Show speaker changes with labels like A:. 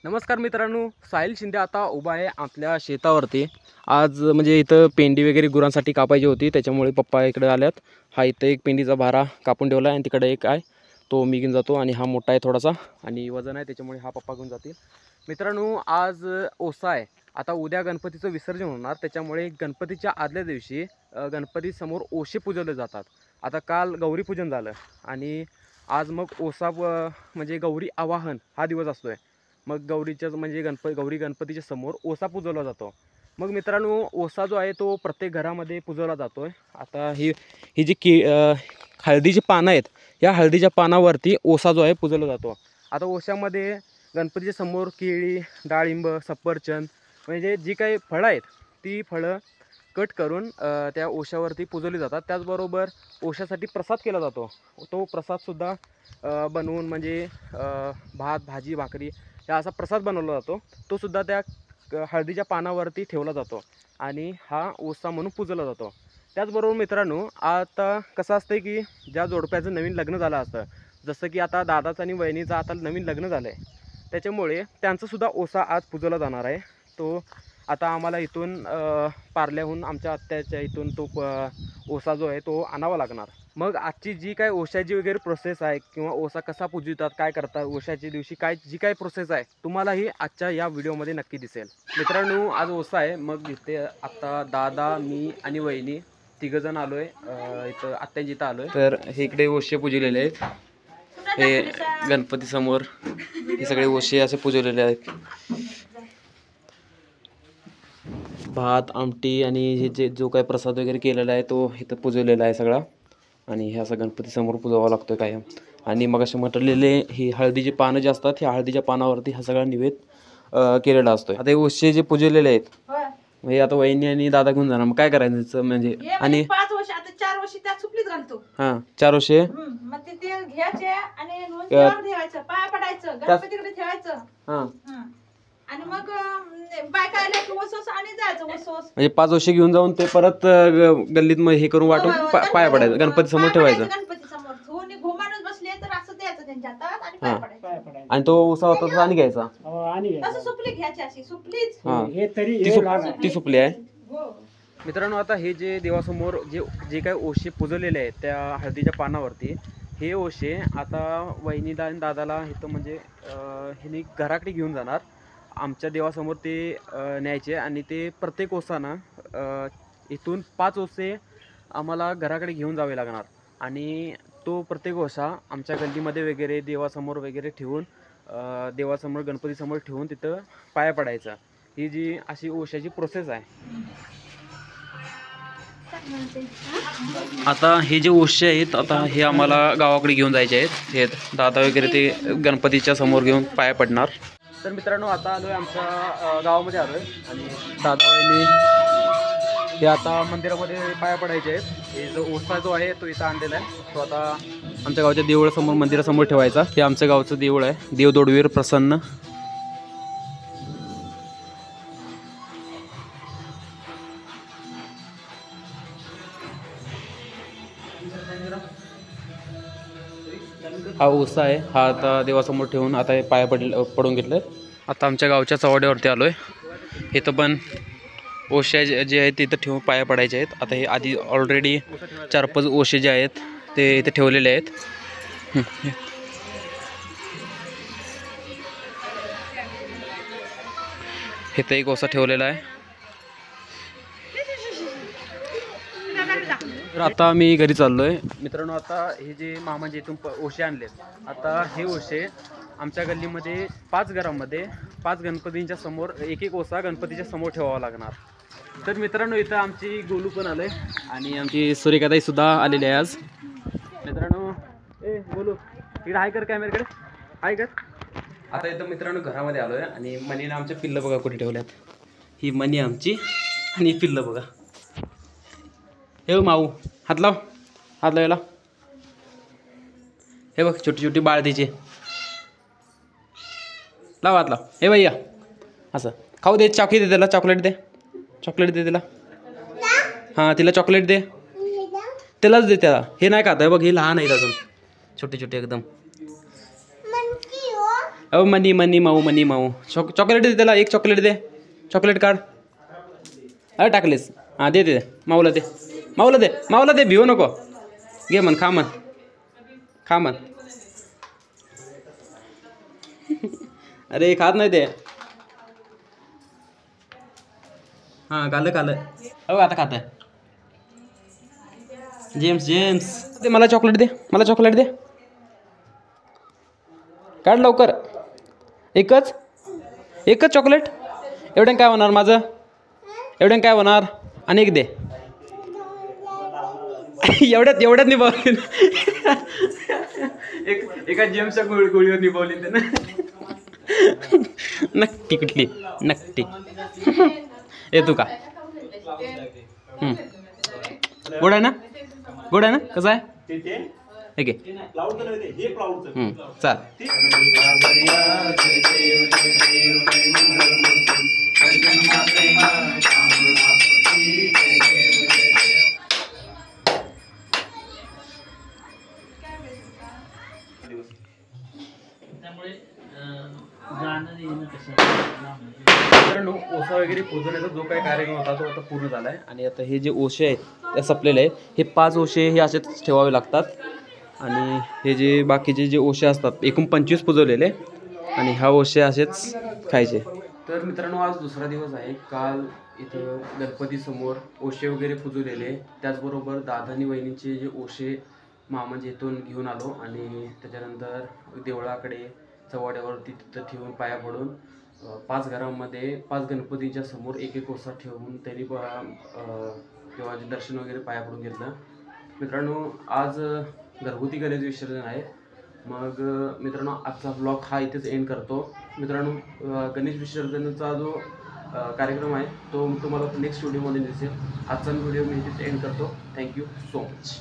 A: नमस्कार मित्रांनो, साहिल शिंदे आता उभा आहे आपल्या शेतावरती। आज म्हणजे इथं पेंडी वगैरे गुरांसाठी कापायची होती, त्याच्यामुळे पप्पा इकडे आल्यात। हा इथं एक पेंडीचा भारा कापून ठेवला आहे आणि तिकडे एक आहे तो मी घेऊन जातो आणि हा मोठा आहे थोडासा आणि वजन आहे, त्याच्यामुळे हा पप्पा घेऊन जातील। मित्रांनो, आज ओसा आहे। आता उद्या गणपतीचं विसर्जन होणार, त्याच्यामुळे गणपतीच्या आदल्या दिवशी गणपती समोर ओशे पूजवले जातात। आता काल गौरी पूजन झालं आणि आज मग ओसा म्हणजे गौरी आवाहन हा दिवस असतोय। मग गौरीच्या म्हणजे गौरी गणपतीच्या समोर ओसा पुजवला जातो। मग मित्रांनो, ओसा जो आहे तो प्रत्येक घरामध्ये पुजवला जातोय। आता ही जी हळदीची पानं आहेत, या हळदीच्या पानावरती ओसा जो आहे पुजवला जातो। आता ओशामध्ये गणपतीच्या समोर केळी, डाळिंब, सफरचंद म्हणजे जी काही फळं आहेत ती फळं कट करून त्या ओशावरती पुजवली जातात। त्याचबरोबर ओशासाठी प्रसाद केला जातो। तो प्रसादसुद्धा बनवून म्हणजे भात, भाजी, भाकरी या असा प्रसाद बनवला जातो। तो सुद्धा त्या हळदीच्या पानावरती ठेवला जातो आणि हा ओसा म्हणून पूजला जातो। त्याचबरोबर मित्रांनो, आता कसं असतं की ज्या जोडप्याचं नवीन लग्न झालं असतं, जसं की आता दादाचं आणि वहिनीचं आता नवीन लग्न झालं आहे, त्याच्यामुळे त्यांचासुद्धा ओसा आज पूजवला जाणार आहे। तो आता आम्हाला इथून पार्ल्याहून आमच्या आत्याच्या इथून तो ओसा जो आहे तो आणावा लागणार। मग आजची जी काय ओशाची वगैरे प्रोसेस आहे किंवा ओसा कसा पूजतात, काय करतात, ओशाच्या दिवशी काय जी काय प्रोसेस आहे तुम्हालाही आजच्या या व्हिडिओमध्ये नक्की दिसेल। मित्रांनो, आज ओसा आहे। मग इथे आता दादा, मी आणि वहिनी तिघंजण आलो आहे इथं आत्याच्या इथं आलो आहे। तर हे इकडे ओशे पूजलेले आहेत, हे गणपती समोर हे सगळे ओशे असे पूजवलेले आहेत। भात, आमटी आणि हे जो काही प्रसाद वगैरे केलेला आहे तो इथं पूजवलेला आहे सगळा आणि हे असं गणपती समोर पूजवावं लागतं कायम। आणि मग असे म्हटलेले ही हळदीची पानं जे असतात, ह्या हळदीच्या पानावरती हा सगळा निवेद केलेला असतो। आता हे ओशे जे पूजवलेले आहेत हे आता वहिनी आणि दादा घेऊन जाणार। मग काय करायचं म्हणजे आणि
B: 5 वर्ष आता 4 वर्ष त्या चुपलीत घालतो।
A: हां, 4 ओशे
B: मग ते घ्यायचे आणि नोंदीवर ठेवायचं, पाया पडायचं, गणपतीकडे ठेवायचं।
A: हां,
B: आणि मग बायका आल्या की वसोस आणि जायचं वसोस।
A: म्हणजे 5 ओशे घेऊन जाऊन ते परत गल्लीत मग हे करून वाटून पाया पडायचं, गणपती समोर ठेवायचं।
B: गणपती समोर धुवून घुमानच बसले तर असं द्यायचं त्यांच्या हातात आणि पाया पडायचं।
A: आणि तो ओसा होता तो आणि घ्यायचा।
B: तसं सुपली घ्यायची, अशी सुपलीच
C: हे तरी
A: ती सुपली आहे।
B: हो।
A: मित्रांनो, आता हे जे देवासमोर जे काही ओशे पुजवलेले आहेत त्या हळदीच्या पानावरती, हे ओशे आता वहिनीला आणि दादाला इथं म्हणजे ह्यांनी घराकडे घेऊन जाणार। आमच्या देवासमोर ते न्यायचे आणि ते प्रत्येक ओसाना इथून 5 ओसे आम्हाला घराकडे घेऊन जावे लागणार आणि तो प्रत्येक ओसा आमच्या गल्लीमध्ये वगैरे देवासमोर वगैरे ठेवून देवासमोर गणपतीसमोर ठेवून तिथं पाया पडायचा। ही जी अशी ओशाची प्रोसेस आहे। आता हे जे ओशे आहेत आता हे आम्हाला गावाकडे घेऊन जायचे आहेत। हे दादा वगैरे ते गणपतीच्या समोर घेऊन पाया पडणार। तर मित्रांनो, आता आलो आहे आमच्या गावामध्ये आलो आहे आणि दादा वहिनी हे आता मंदिरामध्ये पाया पडायचे आहेत। हे जो ओसा जो आहे तो इथं आणलेला आहे, तो आता आमच्या गावच्या देवळासमोर मंदिरासमोर ठेवायचा। हे आमच्या गावचं देऊळ आहे, देव दोडवीर प्रसन्न। हा ओसा आहे, हा आता देवासमोर ठेवून आता हे पाया पडून घेतलं। आता आमच्या गावच्या चवाड्यावरती आलो आहे। इथं पण ओशे जे आहेत तिथं ठेवून पाया पडायचे आहेत। आता हे आधी ऑलरेडी 4-5 ओशे जे आहेत ते इथे ठेवलेले आहेत। इथं एक ओसा ठेवलेला आहे। तर आता मी घरी चाललो आहे। मित्रांनो, आता हे जे मामांच्या इथून ओशे आणलेत, आता हे ओशे आमच्या गल्लीमध्ये 5 घरामध्ये 5 गणपतींच्या समोर एक ओसा गणपतीच्या समोर ठेवावा लागणार। तर मित्रांनो, इथं आमची गोलू पण आले आणि आमची सूर्यकाताई सुद्धा आलेली आहे आज। मित्रांनो, गोलू इकडे हाय कर, कॅमेराकडे हाय कर। आता इथं मित्रांनो घरामध्ये आलो आहे आणि मनीनं आमच्या पिल्लं बघा कुठे ठेवल्यात। ही मनी आमची आणि पिल्लं बघा। हे माऊ हात लाव, हात लावायला। हे बघ छोटी छोटी बाळ तिचे, लाव हात लाव। हे भैया असं खाऊ दे, चॉकलेट दे त्याला, चॉकलेट दे, चॉकलेट दे तिला। हां, तिला चॉकलेट दे, त्यालाच दे त्याला। हे नाही खात आहे बघ, हे लहान आहे अजून, छोटे छोटे एकदम। अहो मनी मनी माऊ मनी माऊ चॉकलेट दे त्याला, एक चॉकलेट दे, चॉकलेट काढ. अरे टाकलेस, हां दे दे माऊला दे, माऊला दे, माऊला दे, भिवू नको, घे म्हण, खा म्हण, खा म्हण. अरे खात नाही ते. हां खाल्लं खाल्लं. हो आता खात आहे. जेम्स जेम्स दे मला चॉकलेट दे, मला चॉकलेट दे, काढ लवकर. एकच एकच चॉकलेट, एवढ्यानं काय होणार माझं, एवढ्यानं काय होणार, अनेक दे. एवढ्यात निभावली एका जेम्सच्या गोळीवर निभावली ते ना. नक्की कुठली नक्की. येतो का, गोड आहे ना, गोड आहे ना, कसं आहे ठीक आहे. चाल. मित्रांनो ओसा वगैरे पुजण्याचा जो काही कार्यक्रम होता तो आता पूर्ण झाला आहे. आणि आता हे जे ओशे आहेत ते संपलेले आहे. हे 5 ओशे हे असेच ठेवावे लागतात. आणि हे जे बाकीचे जे ओशे असतात एकूण 25 पुजवलेले, आणि हा ओशे असेच खायचे. तर मित्रांनो आज दुसरा दिवस आहे. काल इथं गणपतीसमोर ओशे वगैरे पुजवलेले, त्याचबरोबर दादानी वहिनीचे जे ओशे म्हणजे इथून घेऊन आलो. आणि त्याच्यानंतर देवळाकडे चव्हाट्यावरती तिथं ठेवून पाया पडून 5 घरांमध्ये 5 गणपतीच्या समोर एक एक ओसा ठेवून त्यांनी देवाचे दर्शन वगैरे पाया पडून घेतलं. मित्रांनो आज घरगुती गणेश विसर्जन आहे. मग मित्रांनो आजचा ब्लॉग हा इथेच एंड करतो. मित्रांनो गणेश विसर्जनाचा जो कार्यक्रम आहे तो तुम्हाला नेक्स्ट व्हिडिओमध्ये दिसेल. आजचा व्हिडिओ मी इथेच एंड करतो. Thank you so much.